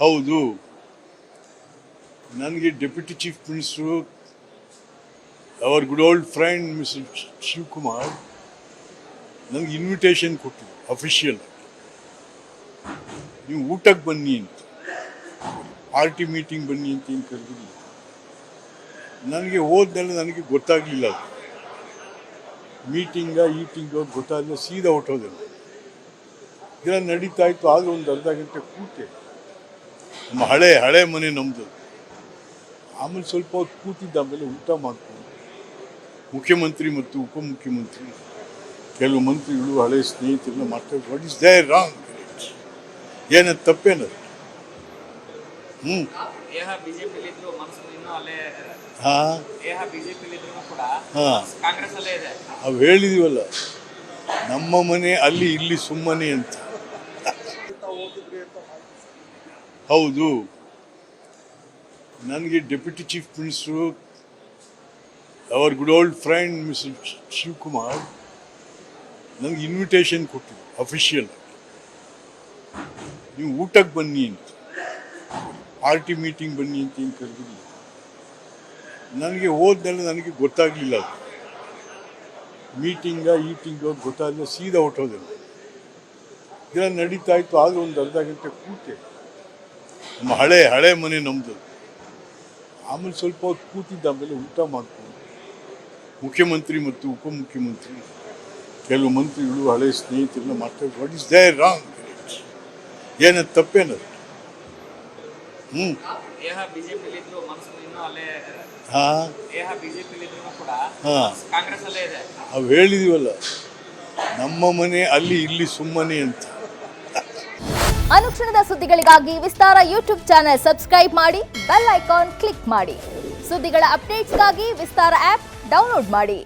ಹೌದು, ನನಗೆ deputy chief minister ಅವರ್ good old friend mister Shivakumar ನನಗೆ ಇನ್ವಿಟೇಷನ್ ಕೊಟ್ಟರು ಅಫಿಷಿಯಲ್. ನೀವು ಊಟಕ್ಕೆ ಬನ್ನಿ ಅಂತ, ಪಾರ್ಟಿ ಮೀಟಿಂಗ್ ಬನ್ನಿ ಅಂತ ಏನು ಕರೆದಿಲ್ಲ. ನನಗೆ ಹೋದ್ಮೇಲೆ ನನಗೆ ಗೊತ್ತಾಗಲಿಲ್ಲ, ಅದು ಈಟಿಂಗೋ ಗೊತ್ತಾಗಲಿಲ್ಲ, ಸೀದಾ ಹೊಟ್ಟೋದೆ. ಇದೆಲ್ಲ ನಡೀತಾ ಇತ್ತು. ಆದರೆ ಒಂದು ಅರ್ಧ ಗಂಟೆ ಕೂತೆ. ನಮ್ಮ ಹಳೆ ಮನೆ ನಮ್ಮದು. ಆಮೇಲೆ ಸ್ವಲ್ಪ ಹೊತ್ತು ಕೂತಿದ್ದ. ಆಮೇಲೆ ಊಟ ಮಾಡ್ಕೊಂಡು ಮುಖ್ಯಮಂತ್ರಿ ಮತ್ತು ಉಪಮುಖ್ಯಮಂತ್ರಿ ಕೆಲವು ಮಂತ್ರಿಗಳು ಹಳೆ ಸ್ನೇಹಿತರನ್ನ ಮಾತಾಡಿ, ವಾಟ್ ಇಸ್ ದೇರ್ ರಾಂಗ್, ಏನದು ತಪ್ಪೇನದು? ನಾವು ಹೇಳಿದೀವಲ್ಲ, ನಮ್ಮ ಮನೆ ಅಲ್ಲಿ ಇಲ್ಲಿ ಸುಮ್ಮನೆ ಅಂತ. ಹೌದು, ನನಗೆ ಡೆಪ್ಯೂಟಿ ಚೀಫ್ ಮಿನಿಸ್ಟರು ಅವರ್ good old friend mister Shivakumar ನನಗೆ ಇನ್ವಿಟೇಷನ್ ಕೊಟ್ಟರು ಅಫಿಷಿಯಲ್. ನೀವು ಊಟಕ್ಕೆ ಬನ್ನಿ ಅಂತ, ಪಾರ್ಟಿ ಮೀಟಿಂಗ್ ಬನ್ನಿ ಅಂತ ಏನು ಕರೆದಿಲ್ಲ. ನನಗೆ ಹೋದ್ಮೇಲೆ ನನಗೆ ಗೊತ್ತಾಗಲಿಲ್ಲ, ಅದು ಈಟಿಂಗೋ ಗೊತ್ತಾಗಲಿಲ್ಲ, ಸೀದಾ ಹೊಟ್ಟೋದೆ. ಇದೆಲ್ಲ ನಡೀತಾ ಇತ್ತು. ಆದರೆ ಒಂದು ಅರ್ಧ ಗಂಟೆ ಕೂತೆ. ನಮ್ಮ ಹಳೆ ಮನೆ ನಮ್ಮದು. ಆಮೇಲೆ ಸ್ವಲ್ಪ ಹೊತ್ತು ಕೂತಿದ್ದ. ಆಮೇಲೆ ಊಟ ಮಾಡ್ಕೊಂಡು ಮುಖ್ಯಮಂತ್ರಿ ಮತ್ತು ಉಪಮುಖ್ಯಮಂತ್ರಿ ಕೆಲವು ಮಂತ್ರಿಗಳು ಹಳೆ ಸ್ನೇಹಿತರನ್ನ ಮಾತಾಡಿ, ವಾಟ್ ಇಸ್ ದೇರ್ ರಾಂಗ್, ಏನದು ತಪ್ಪೇನದು? ನಾವು ಹೇಳಿದೀವಲ್ಲ, ನಮ್ಮ ಮನೆ ಅಲ್ಲಿ ಇಲ್ಲಿ ಸುಮ್ಮನೆ ಅಂತ. ಅನುಕ್ಷಣದ ಸುದ್ದಿಗಳಿಗಾಗಿ ವಿಸ್ತಾರ ಯೂಟ್ಯೂಬ್ ಚಾನೆಲ್ ಸಬ್ಸ್ಕ್ರೈಬ್ ಮಾಡಿ, ಬೆಲ್ ಐಕಾನ್ ಕ್ಲಿಕ್ ಮಾಡಿ. ಸುದ್ದಿಗಳ ಅಪ್ಡೇಟ್ಸ್ಗಾಗಿ ವಿಸ್ತಾರ ಆಪ್ ಡೌನ್ಲೋಡ್ ಮಾಡಿ.